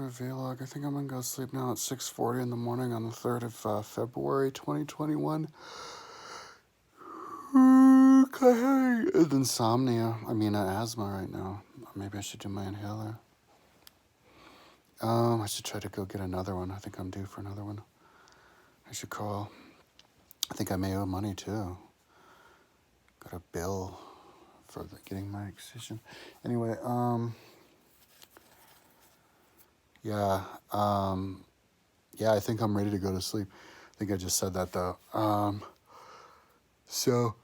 a vlog. I think I'm gonna go sleep now at 6:40 in the morning on the 3rd of February 2021. I'm having insomnia. Asthma right now. Maybe I should do my inhaler. I should try to go get another one. I think I'm due for another one. I should call. I think I may owe money too. Got a bill for getting my excision. Anyway, yeah, I think I'm ready to go to sleep. I think I just said that though. So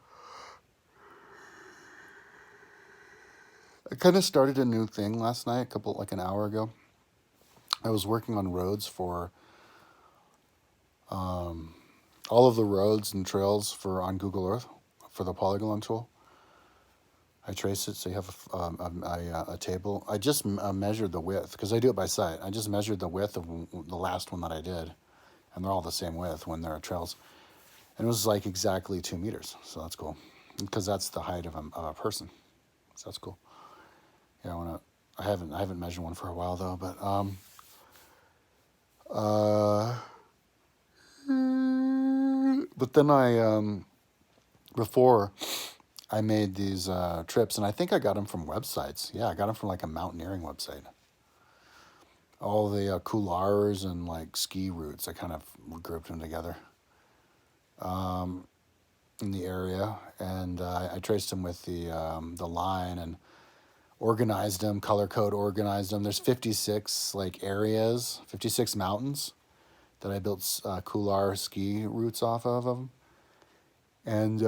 I kind of started a new thing last night, an hour ago. I was working on roads for all of the roads and trails on Google Earth for the polygon tool. I trace it, so you have a table. I just measured the width, because I do it by sight. I just measured the width of the last one that I did, and they're all the same width when they're trails. And it was like exactly 2 meters, so that's cool, because that's the height of a person. So that's cool. Yeah, I haven't measured one for a while though, but but then before I made these trips, and I think I got them from websites. Yeah, I got them from like a mountaineering website. All the couloirs and like ski routes, I kind of grouped them together in the area, and I traced them with the line and organized them, color code organized them. There's 56 like areas, 56 mountains that I built couloir ski routes off of them. And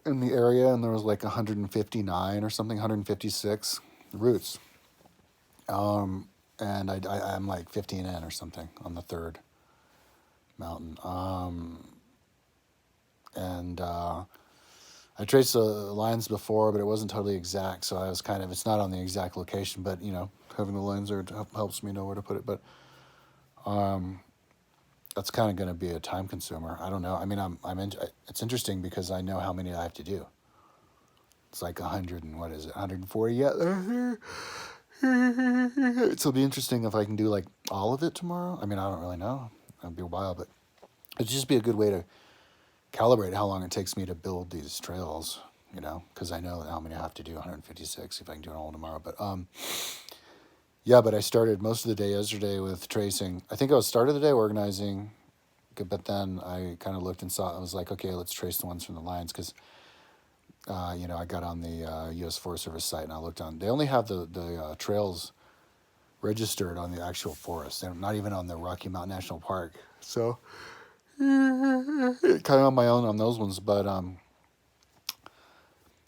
in the area, and there was like 159 or something, 156 routes. And I'm like 15 in or something on the third mountain. I traced the lines before, but it wasn't totally exact, so I was it's not on the exact location, but, having the lines there helps me know where to put it. But that's kind of going to be a time consumer. I don't know. It's interesting because I know how many I have to do. It's like 100 and what is it, 140 yet? It'll be interesting if I can do like all of it tomorrow. I don't really know. It'll be a while, but it'd just be a good way to calibrate how long it takes me to build these trails, because I know how many I have to do, 156, if I can do it all tomorrow. But but I started most of the day yesterday with tracing. I think I started the day organizing, but then I kind of looked and saw, I was like, okay, let's trace the ones from the lines, because I got on the U.S. Forest Service site and I looked on. They only have the trails registered on the actual forest. They're not even on the Rocky Mountain National Park. So kind of on my own on those ones, but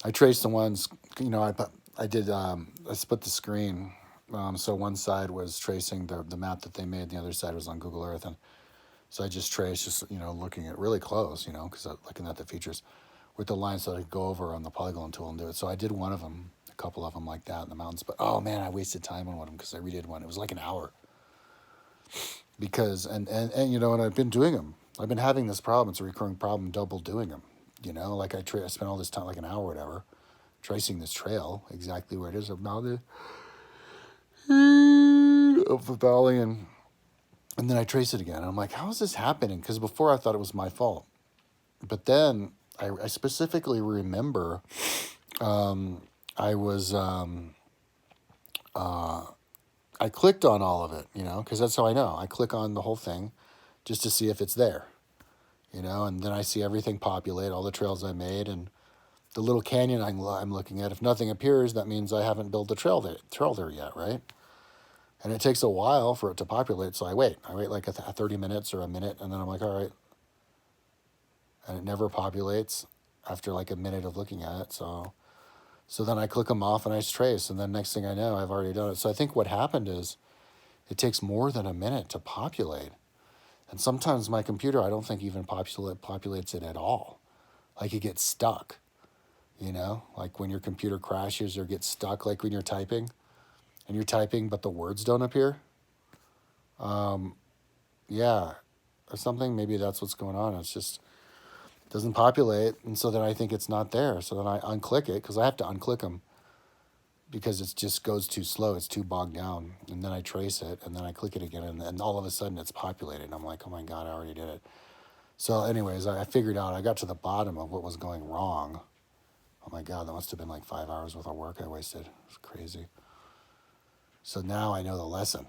I traced the ones. I split the screen. So one side was tracing the map that they made, and the other side was on Google Earth, and so I just traced, looking at really close, because I'm looking at the features with the lines that I could go over on the polygon tool and do it. So I did one of them, a couple of them like that in the mountains. But oh man, I wasted time on one of them because I redid one. It was like an hour. Because and I've been doing them. I've been having this problem. It's a recurring problem, double doing them. Like I spent all this time, like an hour or whatever, tracing this trail exactly where it is about it of the valley, and then I trace it again. And I'm like, how is this happening? Because before I thought it was my fault, but then I specifically remember I was I clicked on all of it, because that's how I know. I click on the whole thing just to see if it's there, and then I see everything populate, all the trails I made, and the little canyon I'm looking at. If nothing appears, that means I haven't built the trail there yet, right? And it takes a while for it to populate, so I wait like 30 minutes or a minute, and then I'm like, all right. And it never populates after like a minute of looking at it, so then I click them off and I trace, and then next thing I know, I've already done it. So I think what happened is it takes more than a minute to populate. And sometimes my computer, I don't think even populates it at all. Like it gets stuck, like when your computer crashes or gets stuck, like when you're typing, and you're typing but the words don't appear. Yeah, or something. Maybe that's what's going on. It's just doesn't populate, and so then I think it's not there. So then I unclick it, because I have to unclick them because it just goes too slow. It's too bogged down. And then I trace it, and then I click it again, and all of a sudden it's populated. And I'm like, oh my God, I already did it. So anyways, I figured out, I got to the bottom of what was going wrong. Oh my God, that must have been like 5 hours worth of work I wasted. It's crazy. So now I know the lesson.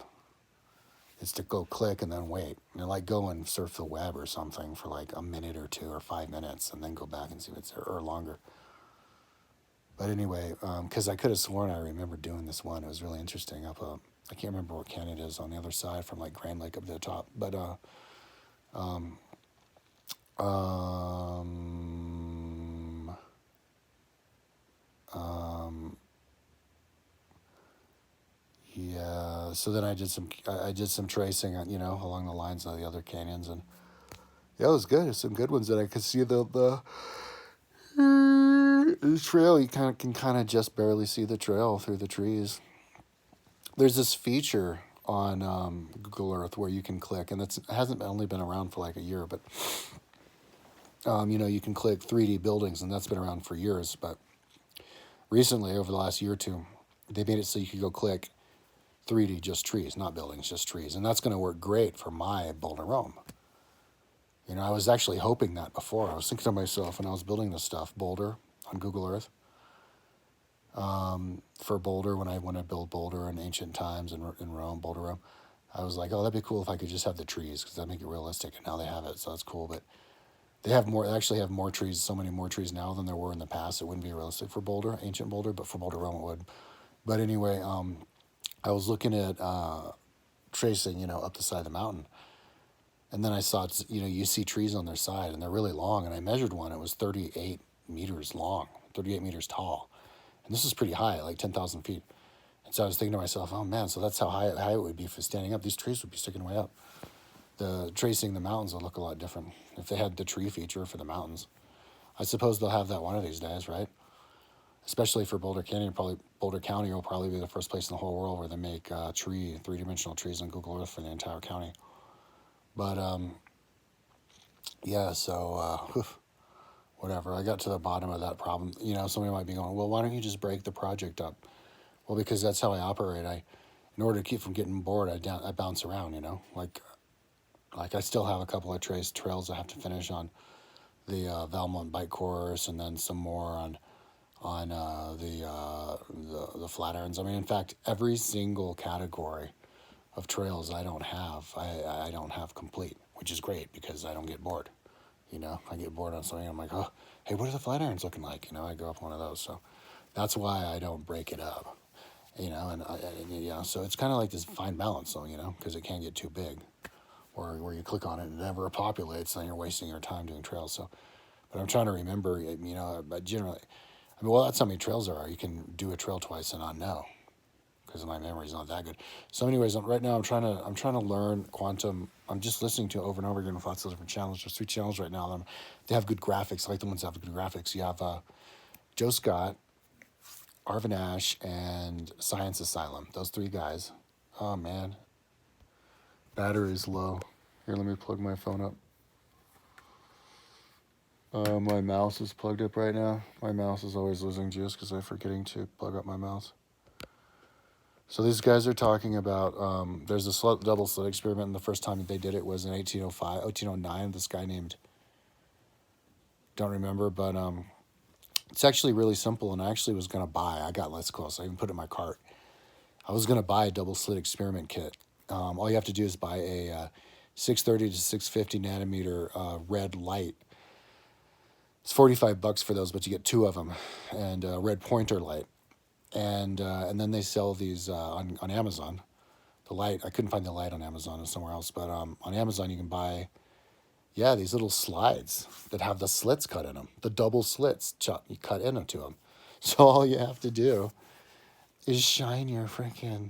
It's to go click and then wait. Like go and surf the web or something for like a minute or 2 or 5 minutes and then go back and see if it's there, or longer. But anyway, because I could have sworn I remember doing this one. It was really interesting. I can't remember what canyon it is on the other side from like Grand Lake up to the top. But um, um, um, yeah. So then I did some tracing, along the lines of the other canyons, and yeah, it was good. There's some good ones that I could see the trail. You can kind of just barely see the trail through the trees. There's this feature on Google Earth where you can click, and it hasn't only been around for like a year, but you can click 3D buildings, and that's been around for years. But recently, over the last year or two, they made it so you could go click 3D just trees, not buildings, just trees, and that's going to work great for my Boulder Rome. I was actually hoping that before. I was thinking to myself when I was building this stuff, Boulder on Google Earth, for Boulder, when I want to build Boulder in ancient times in Rome, Boulder, Rome, I was like, oh, that'd be cool if I could just have the trees, because that'd make it realistic, and now they have it, so that's cool. But they actually have more trees, so many more trees now than there were in the past. It wouldn't be realistic for Boulder, ancient Boulder, but for Boulder, Rome it would. But anyway, I was looking at tracing, up the side of the mountain. And then I saw, you see trees on their side, and they're really long. And I measured one. It was 38 meters long, 38 meters tall. And this is pretty high, like 10,000 feet. And so I was thinking to myself, oh, man, so that's how high it would be for standing up. These trees would be sticking way up. Tracing the mountains would look a lot different if they had the tree feature for the mountains. I suppose they'll have that one of these days, right? Especially for Boulder Canyon. Probably Boulder County will probably be the first place in the whole world where they make three-dimensional trees on Google Earth for the entire county. But, yeah, so, whatever. I got to the bottom of that problem. Somebody might be going, well, why don't you just break the project up? Well, because that's how I operate. In order to keep from getting bored, I bounce around, Like I still have a couple of trails I have to finish on the Valmont bike course, and then some more on the Flatirons. I mean, in fact, every single category of trails I don't have complete, which is great because I don't get bored. I get bored on something, I'm like, oh, hey, what are the Flatirons looking like? I go up one of those. So that's why I don't break it up, so it's kind of like this fine balance, though, because it can't get too big, or where you click on it and it never populates, then you're wasting your time doing trails. So, but I'm trying to remember, but generally, that's how many trails there are. You can do a trail twice and not know, because my memory's not that good. So anyways, right now I'm trying to learn quantum. I'm just listening to it over and over again with lots of different channels. There's 3 channels right now. They have good graphics. I like the ones that have good graphics. You have Joe Scott, Arvin Ash, and Science Asylum. Those 3 guys. Oh man, battery's low. Here, let me plug my phone up. My mouse is plugged up right now. My mouse is always losing juice because I'm forgetting to plug up my mouse. So these guys are talking about, there's a double slit experiment, and the first time they did it was in 1809. This guy named, don't remember, but it's actually really simple, and I actually was going to I got less close. I even put it in my cart. I was going to buy a double slit experiment kit. All you have to do is buy a 630 to 650 nanometer red light. It's $45 for those, but you get 2 of them, and red pointer light. And then they sell these on Amazon. The light, I couldn't find the light on Amazon or somewhere else, but on Amazon you can buy, these little slides that have the slits cut in them, the double slits you cut into them. So all you have to do is shine your freaking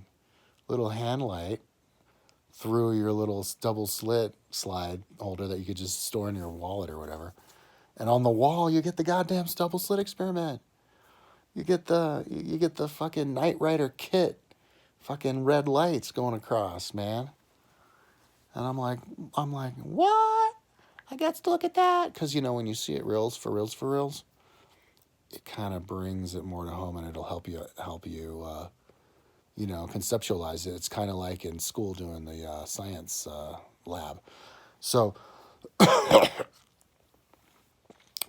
little hand light through your little double slit slide holder that you could just store in your wallet or whatever. And on the wall you get the goddamn double slit experiment. You get the fucking Knight Rider kit, fucking red lights going across, man. And I'm like, what? I got to look at that, because when you see it reels, it kind of brings it more to home, and it'll help you conceptualize it. It's kind of like in school doing the science lab. So,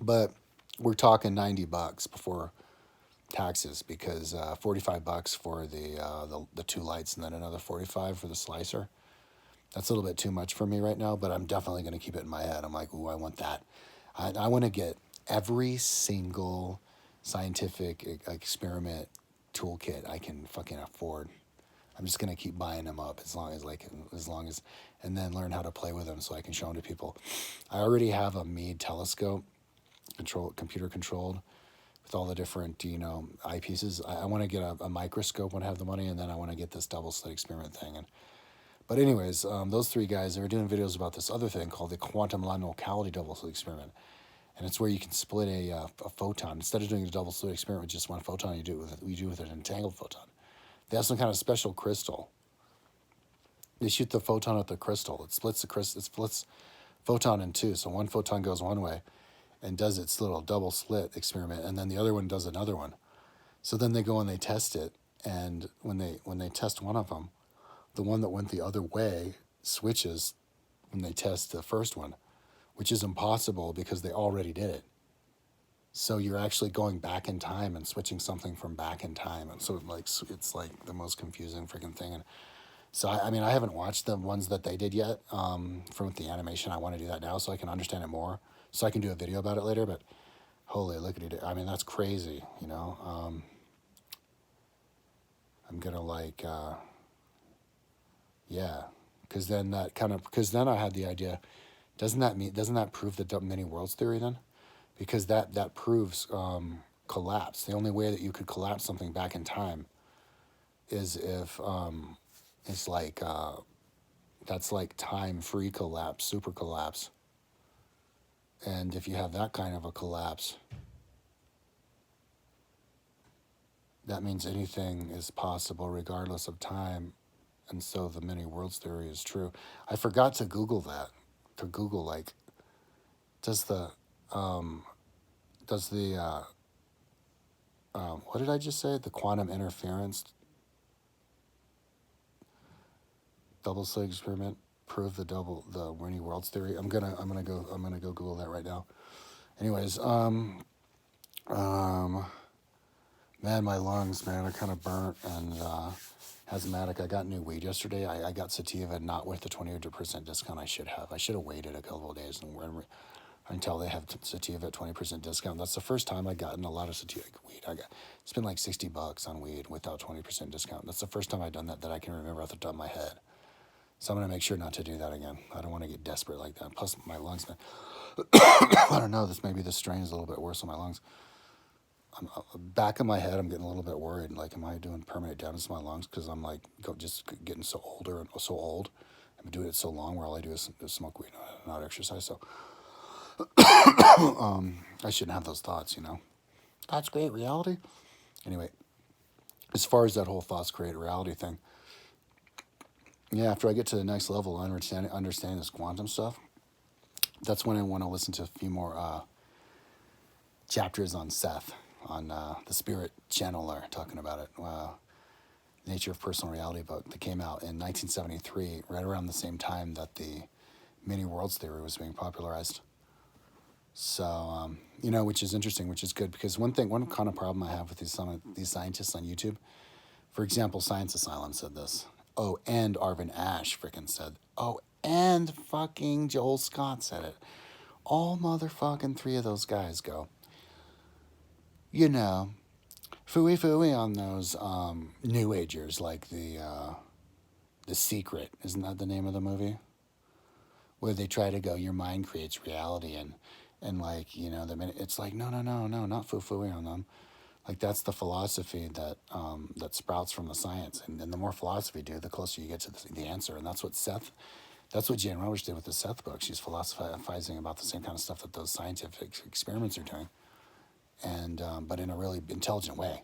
but we're talking $90 before taxes, because $45 for the two lights, and then another 45 for the slicer. That's a little bit too much for me right now, but I'm definitely going to keep it in my head. I'm like, ooh, I want that. I want to get every single scientific experiment toolkit I can fucking afford. I'm just gonna keep buying them up as long as, and then learn how to play with them so I can show them to people. I already have a Meade telescope, computer controlled, with all the different eyepieces. I want to get a microscope when I have the money, and then I want to get this double slit experiment thing. But anyways, those three guys, they were doing videos about this other thing called the quantum non-locality double slit experiment. And it's where you can split a photon. Instead of doing a double slit experiment with just one photon, you do it with an entangled photon. They have some kind of special crystal. They shoot the photon at the crystal. It splits photon in two. So one photon goes one way and does its little double slit experiment, and then the other one does another one. So then they go and they test it, and when they test one of them, the one that went the other way switches when they test the first one, which is impossible because they already did it. So you're actually going back in time and switching something from back in time, and so it's like the most confusing freaking thing. And so I mean, I haven't watched the ones that they did yet from the animation. I want to do that now so I can understand it more, so I can do a video about it later. But holy lickety, I mean, that's crazy, I'm gonna yeah, because then I had the idea. Doesn't that prove the many worlds theory then? Because that proves collapse. The only way that you could collapse something back in time is if it's like that's like time-free collapse, super collapse. And if you have that kind of a collapse, that means anything is possible regardless of time. And so the many worlds theory is true. I forgot to Google that. To Google, like, does the what did I just say? The quantum interference double slit experiment prove the many worlds theory? I'm gonna go Google that right now. Anyways, man, my lungs, man, are kind of burnt and asthmatic. I got new weed yesterday. I got sativa, not with the 20% discount. I should have waited a couple of days until they have sativa at 20% discount. That's the first time I've gotten a lot of sativa weed. It's been like $60 on weed without 20% discount. That's the first time I've done that I can remember off the top of my head. So I'm going to make sure not to do that again. I don't want to get desperate like that. Plus, my lungs, man. I don't know. Maybe this strain is a little bit worse on my lungs. Back of my head, I'm getting a little bit worried. Like, am I doing permanent damage to my lungs? Because I'm like just getting so old. I've been doing it so long where all I do is smoke weed, not exercise. So I shouldn't have those thoughts, Thoughts create reality. Anyway, as far as that whole thoughts create reality thing, yeah, after I get to the next level, understanding this quantum stuff, that's when I want to listen to a few more chapters on Seth, on the Spirit Channeler, talking about it. Nature of Personal Reality book that came out in 1973, right around the same time that the many worlds theory was being popularized. So, which is interesting, which is good, because one kind of problem I have with these scientists on YouTube, for example, Science Asylum said this. Oh, and Arvin Ash frickin' said. Oh, and fucking Joel Scott said it. All motherfucking three of those guys go, fooey on those New Agers, like the Secret. Isn't that the name of the movie? Where they try to go, your mind creates reality, and like, it's like, no, not fooey on them. Like, that's the philosophy that sprouts from the science. And the more philosophy you do, the closer you get to the answer. And that's what Jane Roberts did with the Seth book. She's philosophizing about the same kind of stuff that those scientific experiments are doing, and but in a really intelligent way.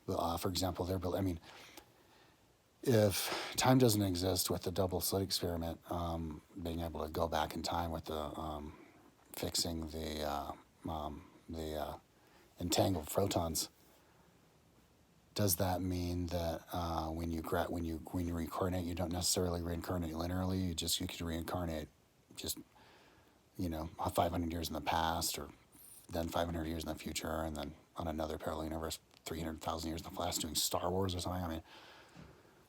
For example, if time doesn't exist with the double slit experiment, being able to go back in time with the fixing the entangled photons. Does that mean that when you reincarnate, you don't necessarily reincarnate linearly? You could reincarnate just 500 years in the past, or then 500 years in the future, and then on another parallel universe, 300,000 years in the past, doing Star Wars or something. I mean,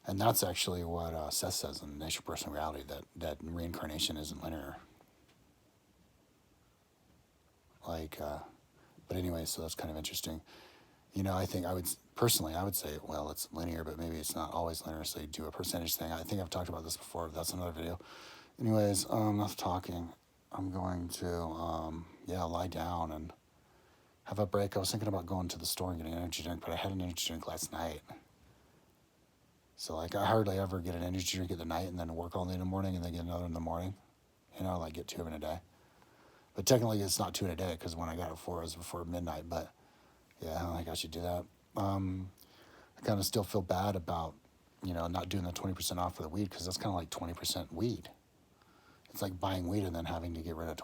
and that's actually what Seth says in Nature, Person, Reality, that reincarnation isn't linear. But anyway, so that's kind of interesting. I think I would say, well, it's linear, but maybe it's not always linear, so you do a percentage thing. I think I've talked about this before, but that's another video. Anyways, enough talking. I'm going to, lie down and have a break. I was thinking about going to the store and getting an energy drink, but I had an energy drink last night. So, I hardly ever get an energy drink at the night and then work all day in the morning and then get another in the morning. Get 2 of them in a day. But technically, it's not 2 in a day, because when I got it it was before midnight, but yeah, I don't think I should do that. I kind of still feel bad about, not doing the 20% off for the weed, because that's kind of like 20% weed. It's like buying weed and then having to get rid of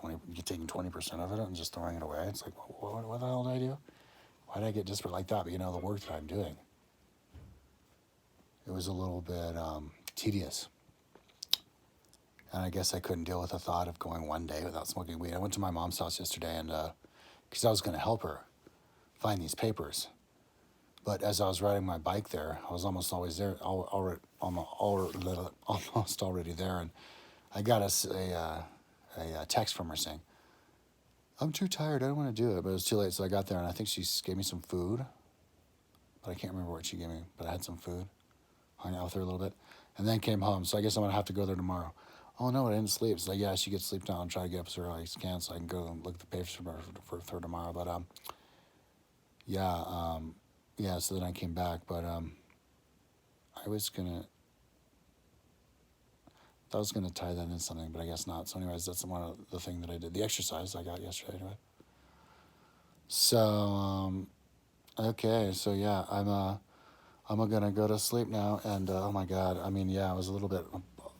taking 20% of it and just throwing it away. It's like, what the hell did I do? Why did I get desperate like that? But the work that I'm doing, it was a little bit tedious. And I guess I couldn't deal with the thought of going one day without smoking weed. I went to my mom's house yesterday, and because I was going to help her find these papers. But as I was riding my bike there, I was almost always there, almost already there, and I got a text from her saying, "I'm too tired, I don't want to do it." But it was too late, so I got there, and I think she gave me some food. But I can't remember what she gave me, but I had some food. Hung out with her a little bit, and then came home. So I guess I'm going to have to go there tomorrow. Oh, no, I didn't sleep. It's like, yeah, she gets sleep now and try to get up as early as I can so I can go and look at the papers for her tomorrow. But, so then I came back. But I was going to tie that in something, but I guess not. So anyways, that's one of the thing that I did. The exercise I got yesterday anyway. So, okay, so yeah, I'm going to go to sleep now. And, oh my God, I was a little bit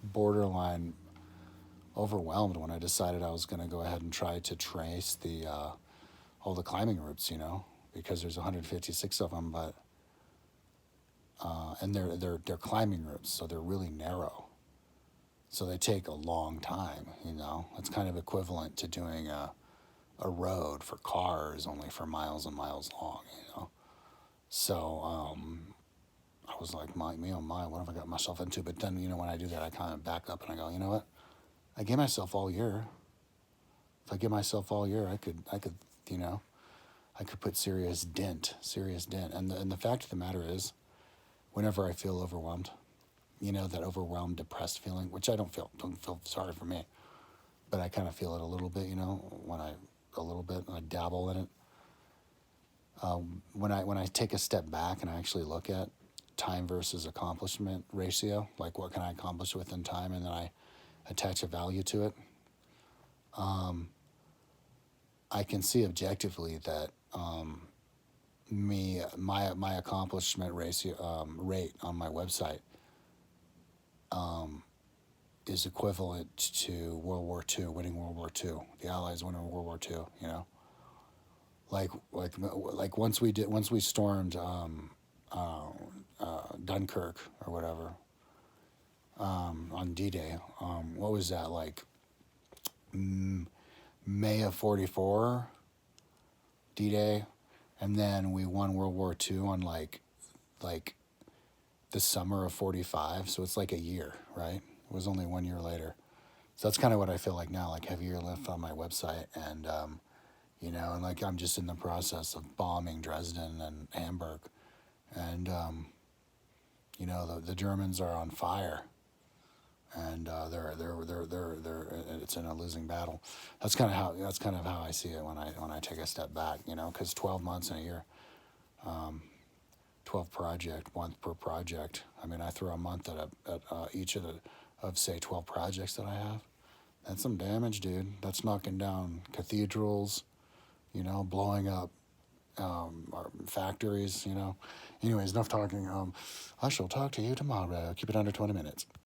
borderline overwhelmed when I decided I was going to go ahead and try to trace all the climbing routes, because there's 156 of them, but and they're climbing routes, so they're really narrow, so they take a long time. It's kind of equivalent to doing a road for cars, only for miles and miles long. So I was like, me oh my, what have I got myself into? But then when I do that, I kind of back up and I go, you know what? I gave myself all year. If I give myself all year, I could, I could put serious dent. And the fact of the matter is, whenever I feel overwhelmed, that overwhelmed, depressed feeling, which I don't feel sorry for me, but I kind of feel it a little bit, when I dabble in it. When I take a step back and I actually look at time versus accomplishment ratio, like what can I accomplish within time, and then I attach a value to it, I can see objectively that my accomplishment ratio rate on my website is equivalent to World War II, winning World War II, the Allies winning World War II. Like once we stormed Dunkirk or whatever, on D-Day. What was that, like May of 44, D-Day, and then we won World War II on like the summer of 45. So it's like a year, right? It was only 1 year later. So that's kind of what I feel like now. Like, have a year left on my website, and and like I'm just in the process of bombing Dresden and Hamburg, and the Germans are on fire, and they're it's in a losing battle. That's kind of how I see it when I take a step back, because 12 months in a year, 1 per project. I throw a month at each of say 12 projects that I have. That's some damage, dude. That's knocking down cathedrals, blowing up factories. Anyways, enough talking. I shall talk to you tomorrow. Keep it under 20 minutes.